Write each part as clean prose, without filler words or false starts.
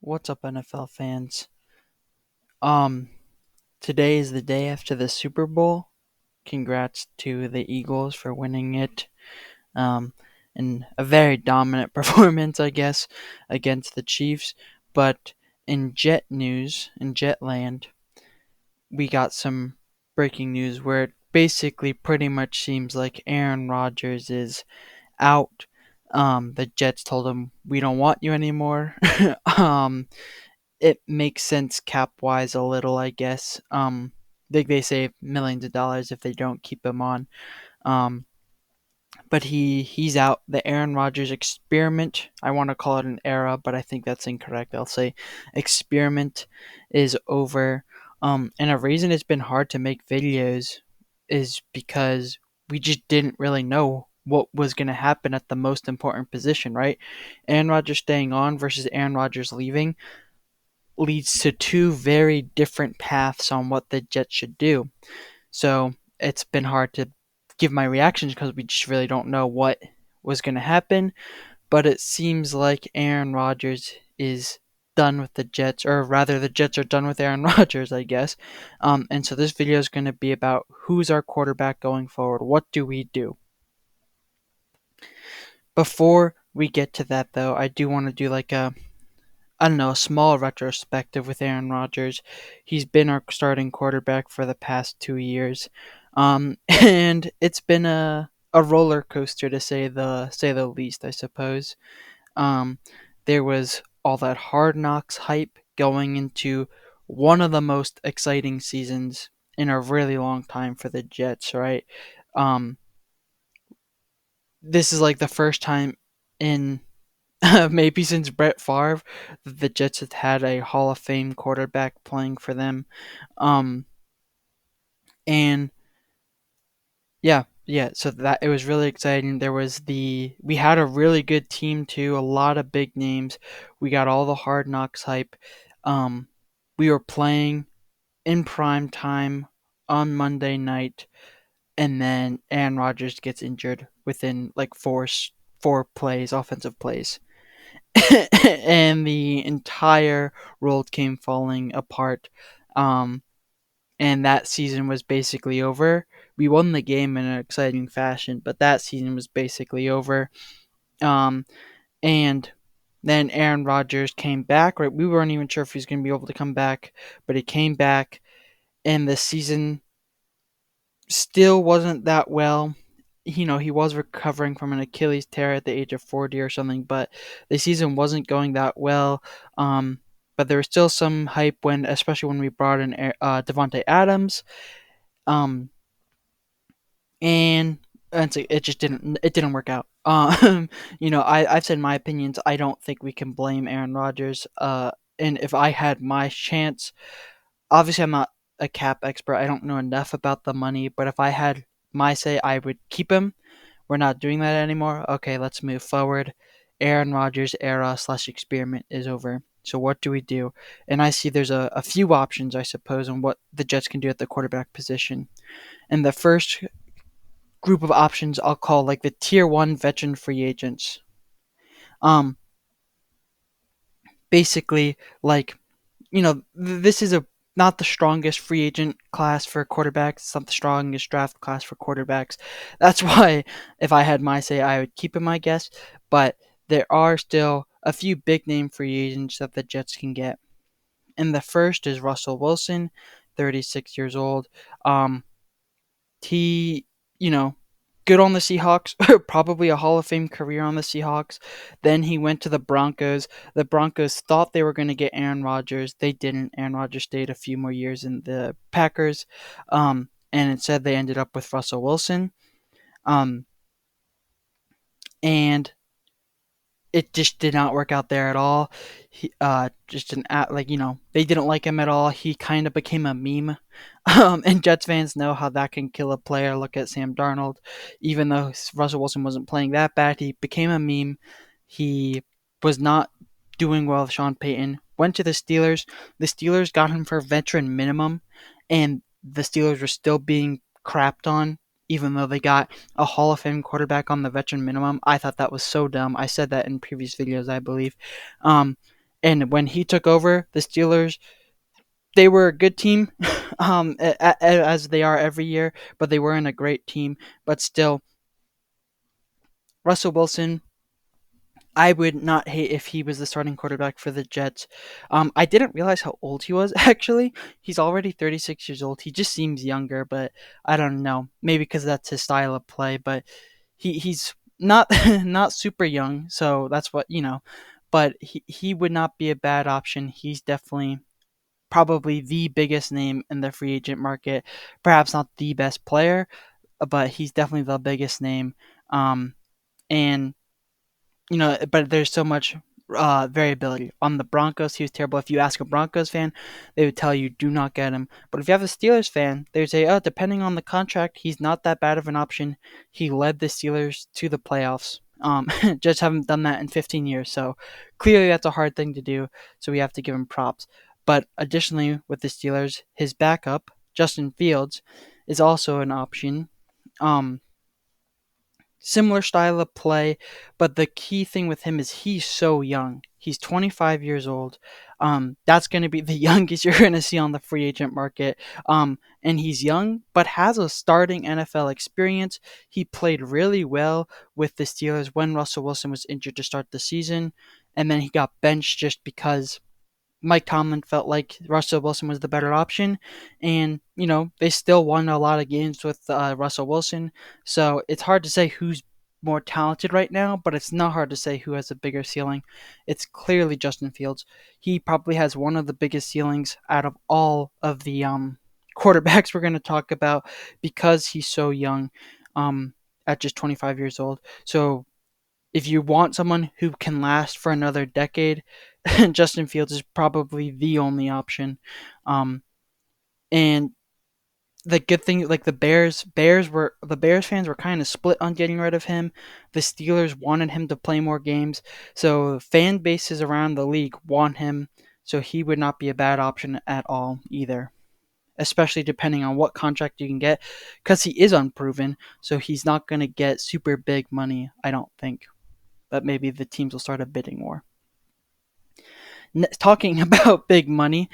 What's up, NFL fans? Um, Today is the day after the Super Bowl. Congrats to the Eagles for winning it. Um, in a very dominant performance, I guess, against the Chiefs. But in Jet news, in Jetland, we got some breaking news where it basically pretty much seems like Aaron Rodgers is out. The Jets told him, "We don't want you anymore." um, it makes sense cap wise a little, I guess. They save millions of dollars if they don't keep him on. Um, but he's out. The Aaron Rodgers experiment. I want to call it an era, but I think that's incorrect. I'll say experiment is over. And a reason it's been hard to make videos is because we just didn't really know what was going to happen at the most important position, right? Aaron Rodgers staying on versus Aaron Rodgers leaving leads to two very different paths on what the Jets should do. So it's been hard to give my reactions because we just really don't know what was going to happen. But it seems like Aaron Rodgers is done with the Jets, or rather, the Jets are done with Aaron Rodgers, I guess. And so this video is going to be about who's our quarterback going forward. What do we do? Before we get to that, though, I do want to do like I don't know, a small retrospective with Aaron Rodgers. He's been our starting quarterback for the past 2 years, and it's been a roller coaster to say the least, I suppose. Um, there was all that Hard Knocks hype going into one of the most exciting seasons in a really long time for the Jets, right? Um, this is like the first time in maybe since Brett Favre, the Jets have had a Hall of Fame quarterback playing for them. Um, and yeah. So that it was really exciting. We had a really good team too. A lot of big names. We got all the Hard Knocks hype. Um, we were playing in prime time on Monday night, and then Aaron Rodgers gets injured within like four plays, offensive plays. And the entire world came falling apart. Um, and that season was basically over. We won the game in an exciting fashion, but that season was basically over. Um, and then Aaron Rodgers came back. Right, we weren't even sure if he was going to be able to come back, but he came back, and the season still wasn't that well. He was recovering from an Achilles tear at the age of 40 or something, but the season wasn't going that well. But there was still some hype especially when we brought in Devontae Adams, um, and it just didn't work out. I've said my opinions. I don't think we can blame Aaron Rodgers. And if I had my chance, obviously I'm not a cap expert. I don't know enough about the money, but if I had my say, I would keep him. We're not doing that anymore. Okay, let's move forward. Aaron Rodgers era / experiment is over. So what do we do? And I see there's a few options, I suppose, on what the Jets can do at the quarterback position. And the first group of options I'll call like the tier one veteran free agents. Um, Basically, like this is a not the strongest free agent class for quarterbacks. It's not the strongest draft class for quarterbacks. That's why, if I had my say, I would keep him, I guess. But there are still a few big name free agents that the Jets can get. And the first is Russell Wilson, 36 years old. He, you know, good on the Seahawks, probably a Hall of Fame career on the Seahawks. Then he went to the Broncos. The Broncos thought they were going to get Aaron Rodgers. They didn't. Aaron Rodgers stayed a few more years in the Packers. And instead they ended up with Russell Wilson. Um, and it just did not work out there at all. He just didn't act like they didn't like him at all. He kind of became a meme, and Jets fans know how that can kill a player. Look at Sam Darnold. Even though Russell Wilson wasn't playing that bad, he became a meme. He was not doing well with Sean Payton. Went to the Steelers. The Steelers got him for veteran minimum, and the Steelers were still being crapped on even though they got a Hall of Fame quarterback on the veteran minimum. I thought that was so dumb. I said that in previous videos, I believe. Um, And when he took over, the Steelers, they were a good team, as they are every year, but they weren't a great team. But still, Russell Wilson, I would not hate if he was the starting quarterback for the Jets. I didn't realize how old he was, actually. He's already 36 years old. He just seems younger, but I don't know. Maybe because that's his style of play, but he's not not super young, so that's what, but he would not be a bad option. He's definitely probably the biggest name in the free agent market. Perhaps not the best player, but he's definitely the biggest name. And but there's so much variability. On the Broncos, he was terrible. If you ask a Broncos fan, they would tell you do not get him. But if you have a Steelers fan, they would say, oh, depending on the contract, he's not that bad of an option. He led the Steelers to the playoffs. Just haven't done that in 15 years. So clearly that's a hard thing to do. So we have to give him props. But additionally, with the Steelers, his backup, Justin Fields, is also an option. Um, Similar style of play, but the key thing with him is he's so young. He's 25 years old. That's going to be the youngest you're going to see on the free agent market. And he's young, but has a starting NFL experience. He played really well with the Steelers when Russell Wilson was injured to start the season, and then he got benched just because Mike Tomlin felt like Russell Wilson was the better option, and they still won a lot of games with Russell Wilson. So it's hard to say who's more talented right now, but it's not hard to say who has a bigger ceiling. It's clearly Justin Fields. He probably has one of the biggest ceilings out of all of the quarterbacks we're going to talk about because he's so young, at just 25 years old. So if you want someone who can last for another decade, Justin Fields is probably the only option. And the good thing, like the Bears fans were kind of split on getting rid of him. The Steelers wanted him to play more games, so fan bases around the league want him. So he would not be a bad option at all either, especially depending on what contract you can get, because he is unproven. So he's not going to get super big money, I don't think. But maybe the teams will start bidding more. Talking about big money,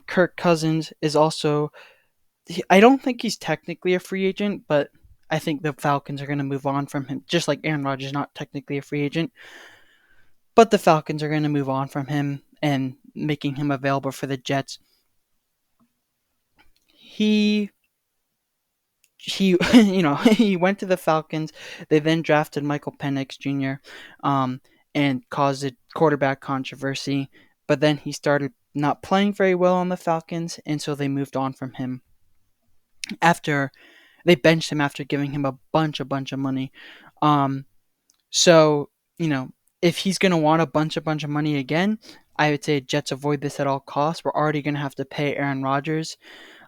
Kirk Cousins is also. I don't think he's technically a free agent, but I think the Falcons are going to move on from him, just like Aaron Rodgers is not technically a free agent. But the Falcons are going to move on from him and making him available for the Jets. He he went to the Falcons. They then drafted Michael Penix Jr. And caused a quarterback controversy. But then he started not playing very well on the Falcons, and so they moved on from him. After they benched him after giving him a bunch of money. Um, so if he's gonna want a bunch of money again, I would say Jets avoid this at all costs. We're already gonna have to pay Aaron Rodgers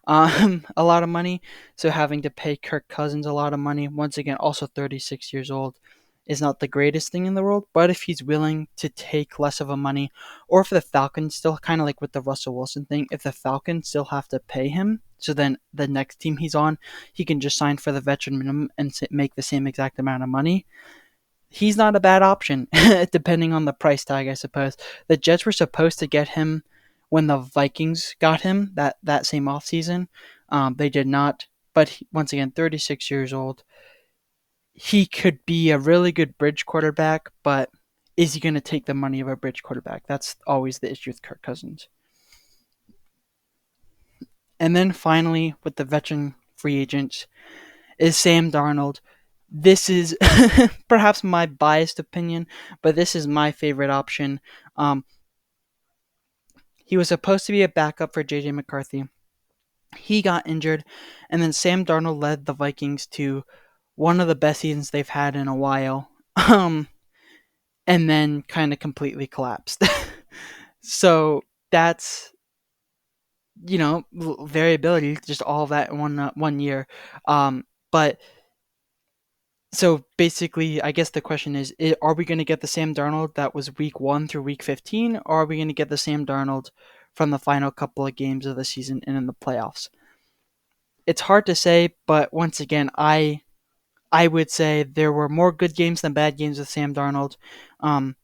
a lot of money. So having to pay Kirk Cousins a lot of money, once again, also 36 years old, is not the greatest thing in the world. But if he's willing to take less of a money, or if the Falcons still, kind of like with the Russell Wilson thing, if the Falcons still have to pay him, so then the next team he's on, he can just sign for the veteran minimum and make the same exact amount of money. He's not a bad option, depending on the price tag, I suppose. The Jets were supposed to get him when the Vikings got him that same offseason. They did not, but once again, 36 years old. He could be a really good bridge quarterback, but is he going to take the money of a bridge quarterback? That's always the issue with Kirk Cousins. And then finally, with the veteran free agents, is Sam Darnold. This is perhaps my biased opinion, but this is my favorite option. He was supposed to be a backup for J.J. McCarthy. He got injured, and then Sam Darnold led the Vikings to one of the best seasons they've had in a while, and then kind of completely collapsed. So that's variability, just all of that in one year. But so basically, I guess the question is: are we going to get the Sam Darnold that was week 1 through week 15, or are we going to get the Sam Darnold from the final couple of games of the season and in the playoffs? It's hard to say, but once again, I would say there were more good games than bad games with Sam Darnold. Um,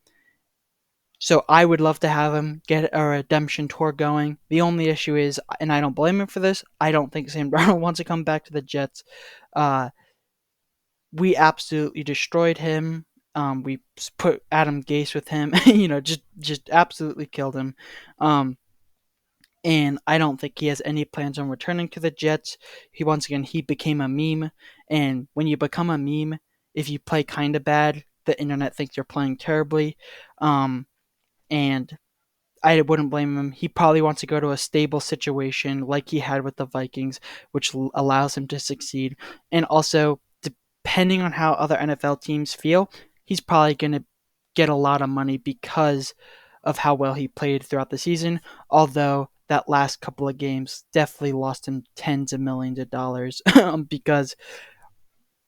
So I would love to have him get a redemption tour going. The only issue is, and I don't blame him for this, I don't think Sam Darnold wants to come back to the Jets. Uh, we absolutely destroyed him. We put Adam Gase with him. Just absolutely killed him. Um, and I don't think he has any plans on returning to the Jets. He became a meme, and when you become a meme, if you play kind of bad, the internet thinks you're playing terribly. And I wouldn't blame him. He probably wants to go to a stable situation like he had with the Vikings, which allows him to succeed. And also, depending on how other NFL teams feel, he's probably going to get a lot of money because of how well he played throughout the season. Although that last couple of games definitely lost him tens of millions of dollars because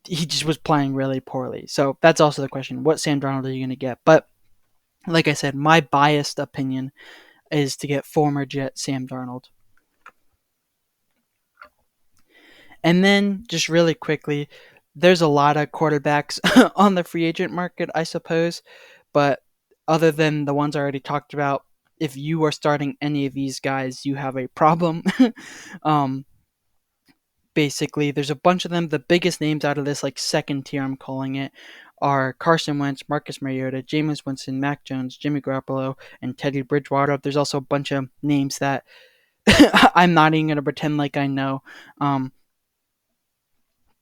he just was playing really poorly. So that's also the question: what Sam Darnold are you going to get? But like I said, my biased opinion is to get former Jet Sam Darnold. And then, just really quickly, there's a lot of quarterbacks on the free agent market, I suppose. But other than the ones I already talked about, if you are starting any of these guys, you have a problem. um, Basically, there's a bunch of them. The biggest names out of this, like second tier, I'm calling it, are Carson Wentz, Marcus Mariota, Jameis Winston, Mac Jones, Jimmy Garoppolo, and Teddy Bridgewater. There's also a bunch of names that I'm not even going to pretend like I know. Um,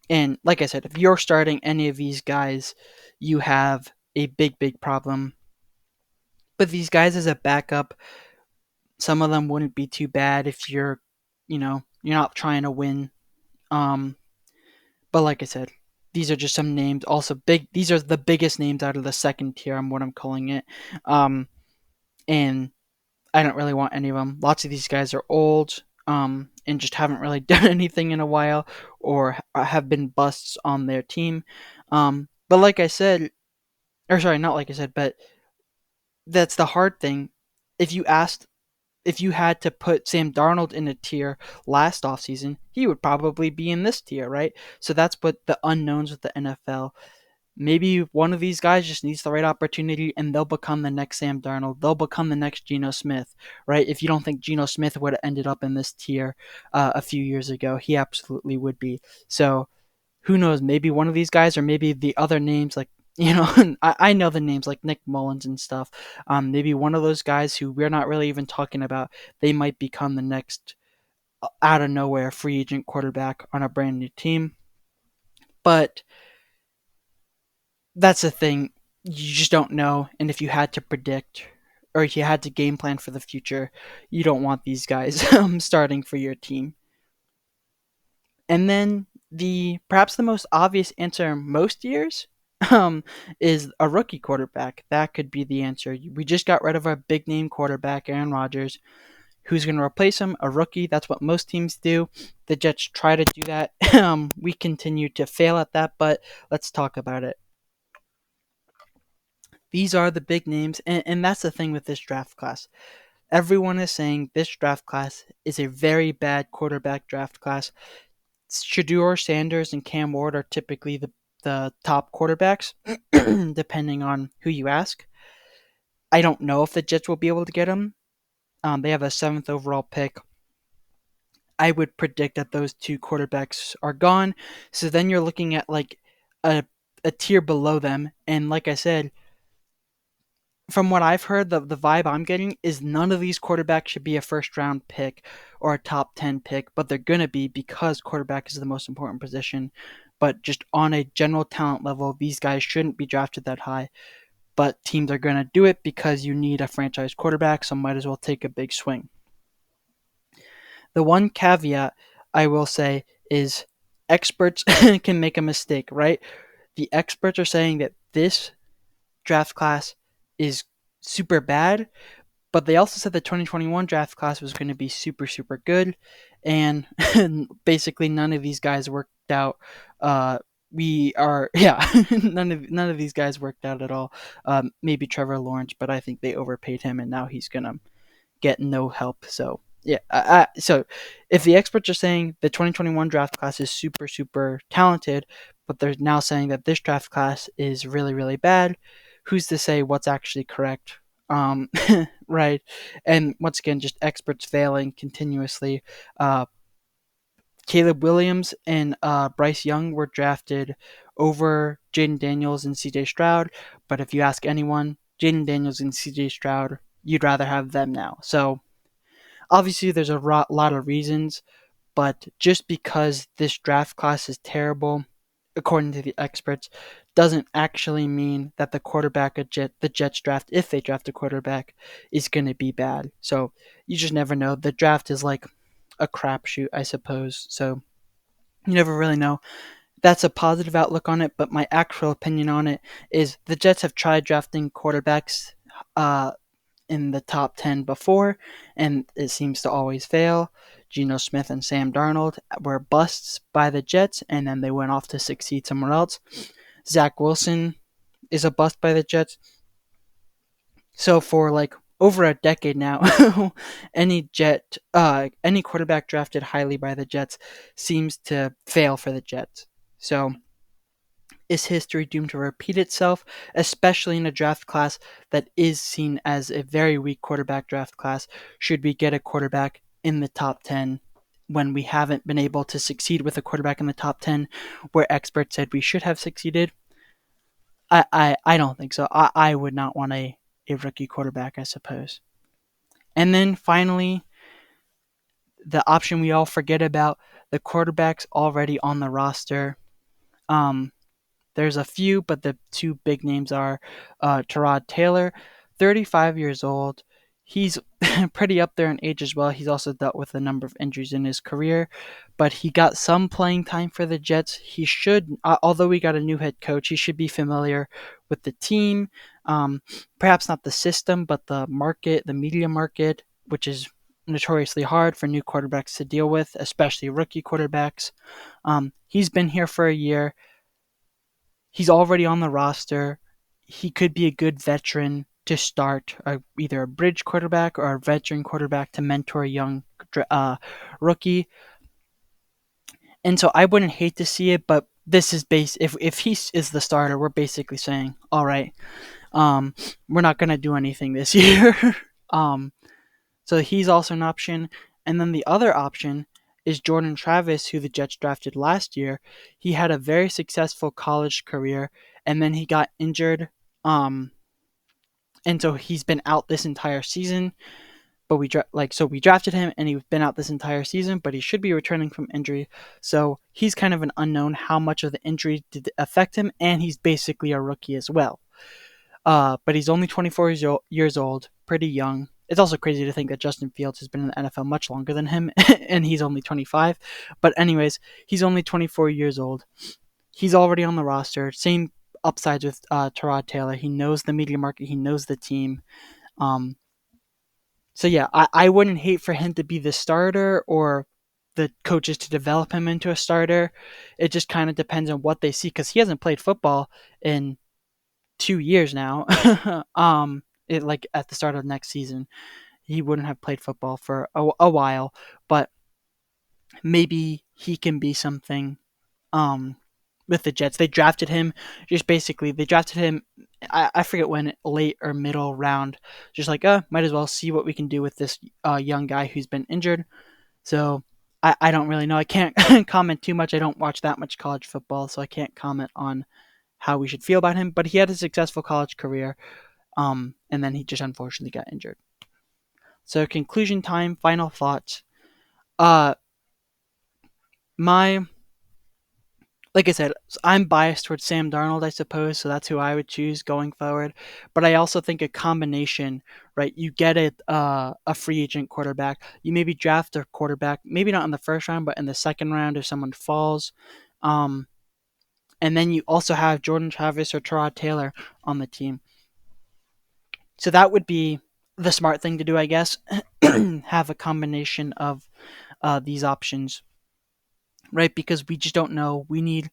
and like I said, if you're starting any of these guys, you have a big, big problem. But these guys as a backup, some of them wouldn't be too bad if you're not trying to win. Um, but like I said, these are just some names. Also, big. These are the biggest names out of the second tier. I'm what I'm calling it. Um, and I don't really want any of them. Lots of these guys are old, and just haven't really done anything in a while, or have been busts on their team. But like I said, or sorry, not like I said, but that's the hard thing. If you asked, if you had to put Sam Darnold in a tier last offseason, he would probably be in this tier, right? So that's what the unknowns with the NFL. Maybe one of these guys just needs the right opportunity and they'll become the next Sam Darnold. They'll become the next Geno Smith, right? If you don't think Geno Smith would have ended up in this tier a few years ago, he absolutely would be. So who knows? Maybe one of these guys, or maybe the other names, like, I know the names like Nick Mullins and stuff. Maybe one of those guys who we're not really even talking about, they might become the next out of nowhere free agent quarterback on a brand new team. But that's the thing. You just don't know. And if you had to predict, or if you had to game plan for the future, you don't want these guys starting for your team. And then the perhaps the most obvious answer most years um, is a rookie quarterback. That could be the answer. We just got rid of our big name quarterback, Aaron Rodgers. Who's going to replace him? A rookie. That's what most teams do. The Jets try to do that. We continue to fail at that, but let's talk about it. These are the big names, and that's the thing with this draft class. Everyone is saying this draft class is a very bad quarterback draft class. Shador Sanders and Cam Ward are typically the top quarterbacks, depending on who you ask. I don't know if the Jets will be able to get them. They have a seventh overall pick. I would predict that those two quarterbacks are gone. So then you're looking at like a tier below them. And like I said, from what I've heard, the vibe I'm getting is none of these quarterbacks should be a first round pick or a top 10 pick, but they're going to be because quarterback is the most important position. But just on a general talent level, these guys shouldn't be drafted that high. But teams are going to do it because you need a franchise quarterback, so might as well take a big swing. The one caveat I will say is experts can make a mistake, right? The experts are saying that this draft class is super bad, but they also said the 2021 draft class was going to be super, super good. And basically, none of these guys worked out. Yeah, none of these guys worked out at all. Maybe Trevor Lawrence, but I think they overpaid him, and now he's gonna get no help. So yeah, so if the experts are saying the 2021 draft class is super, super talented, but they're now saying that this draft class is really, really bad, who's to say what's actually correct? Right. And once again, just experts failing continuously. Uh, Caleb Williams and Bryce Young were drafted over Jaden Daniels and CJ Stroud. But if you ask anyone, Jaden Daniels and CJ Stroud, you'd rather have them now. So obviously, there's a lot of reasons, but just because this draft class is terrible, according to the experts, doesn't actually mean that the quarterback the Jets draft, if they draft a quarterback, is going to be bad. So you just never know. The draft is like a crapshoot, I suppose. So you never really know. That's a positive outlook on it, but my actual opinion on it is the Jets have tried drafting quarterbacks uh, in the top 10 before, and it seems to always fail. Geno Smith and Sam Darnold were busts by the Jets, and then they went off to succeed somewhere else. Zach Wilson is a bust by the Jets. So for like over a decade now, any quarterback drafted highly by the Jets seems to fail for the Jets. So is history doomed to repeat itself, especially in a draft class that is seen as a very weak quarterback draft class? Should we get a quarterback in the top 10 when we haven't been able to succeed with a quarterback in the top 10 where experts said we should have succeeded? I don't think so. I would not want a rookie quarterback, I suppose. And then finally, the option we all forget about, the quarterbacks already on the roster. Um, There's a few, but the two big names are Tyrod Taylor, 35 years old. He's pretty up there in age as well. He's also dealt with a number of injuries in his career, but he got some playing time for the Jets. He should, although we got a new head coach, he should be familiar with the team. Perhaps not the system, but the market, the media market, which is notoriously hard for new quarterbacks to deal with, especially rookie quarterbacks. He's been here for a year. He's already on the roster. He could be a good veteran to start, either a bridge quarterback or a veteran quarterback to mentor a young rookie. And so I wouldn't hate to see it, but this is if he is the starter, we're basically saying, all right, um, we're not gonna do anything this year. um, so he's also an option. And then the other option is Jordan Travis, who the Jets drafted last year. He had a very successful college career, and then he got injured. And so he's been out this entire season. But we drafted him, and he's been out this entire season. But he should be returning from injury, so he's kind of an unknown how much of the injury did affect him, and he's basically a rookie as well. But he's only 24 years old, pretty young. It's also crazy to think that Justin Fields has been in the NFL much longer than him, and he's only 25. But anyways, he's only 24 years old. He's already on the roster. Same upsides with Tyrod Taylor. He knows the media market. He knows the team. Um, so yeah, I wouldn't hate for him to be the starter or the coaches to develop him into a starter. It just kind of depends on what they see because he hasn't played football in 2 years now. Like at the start of next season, he wouldn't have played football for a while, but maybe he can be something. With the Jets, they drafted him. They drafted him. I forget when, late or middle round. Just like, might as well see what we can do with this young guy who's been injured. So I don't really know. I can't comment too much. I don't watch that much college football, so I can't comment on how we should feel about him. But he had a successful college career. And then he just unfortunately got injured. So conclusion time, final thoughts. Uh, my like I said, I'm biased towards Sam Darnold, I suppose, so that's who I would choose going forward. But I also think a combination, right? You get a free agent quarterback. You maybe draft a quarterback, maybe not in the first round, but in the second round if someone falls. Um, and then you also have Jordan Travis or Tyrod Taylor on the team. So that would be the smart thing to do, I guess. Have a combination of these options, right? Because we just don't know. We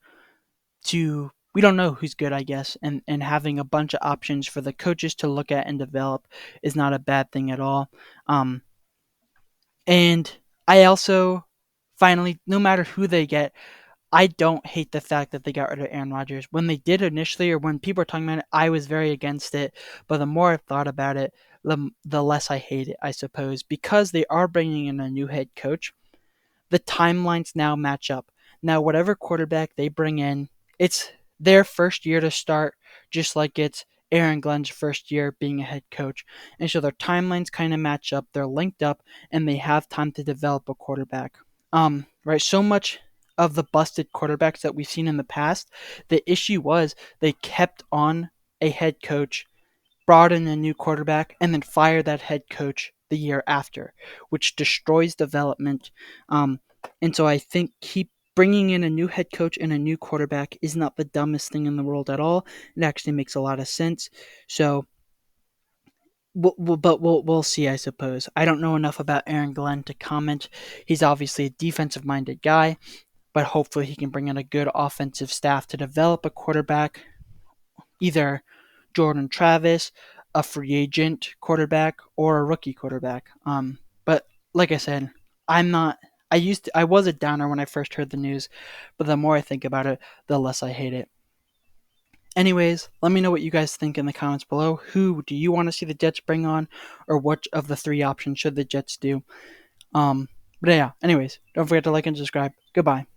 don't know who's good, I guess, and having a bunch of options for the coaches to look at and develop is not a bad thing at all. And I also, finally, no matter who they get, I don't hate the fact that they got rid of Aaron Rodgers. When they did initially, or when people were talking about it, I was very against it. But the more I thought about it, the less I hate it, I suppose, because they are bringing in a new head coach. The timelines now match up. Now, whatever quarterback they bring in, it's their first year to start, just like it's Aaron Glenn's first year being a head coach. And so their timelines kind of match up, they're linked up, and they have time to develop a quarterback. Right, so much of the busted quarterbacks that we've seen in the past, the issue was they kept on a head coach, brought in a new quarterback, and then fired that head coach the year after, which destroys development. And so I think keep bringing in a new head coach and a new quarterback is not the dumbest thing in the world at all. It actually makes a lot of sense. So, we'll see, I suppose. I don't know enough about Aaron Glenn to comment. He's obviously a defensive-minded guy, but hopefully he can bring in a good offensive staff to develop a quarterback, either Jordan Travis, a free agent quarterback, or a rookie quarterback. But like I said, I'm not. I was a downer when I first heard the news, but the more I think about it, the less I hate it. Anyways, let me know what you guys think in the comments below. Who do you want to see the Jets bring on, or which of the three options should the Jets do? But yeah. Anyways, don't forget to like and subscribe. Goodbye.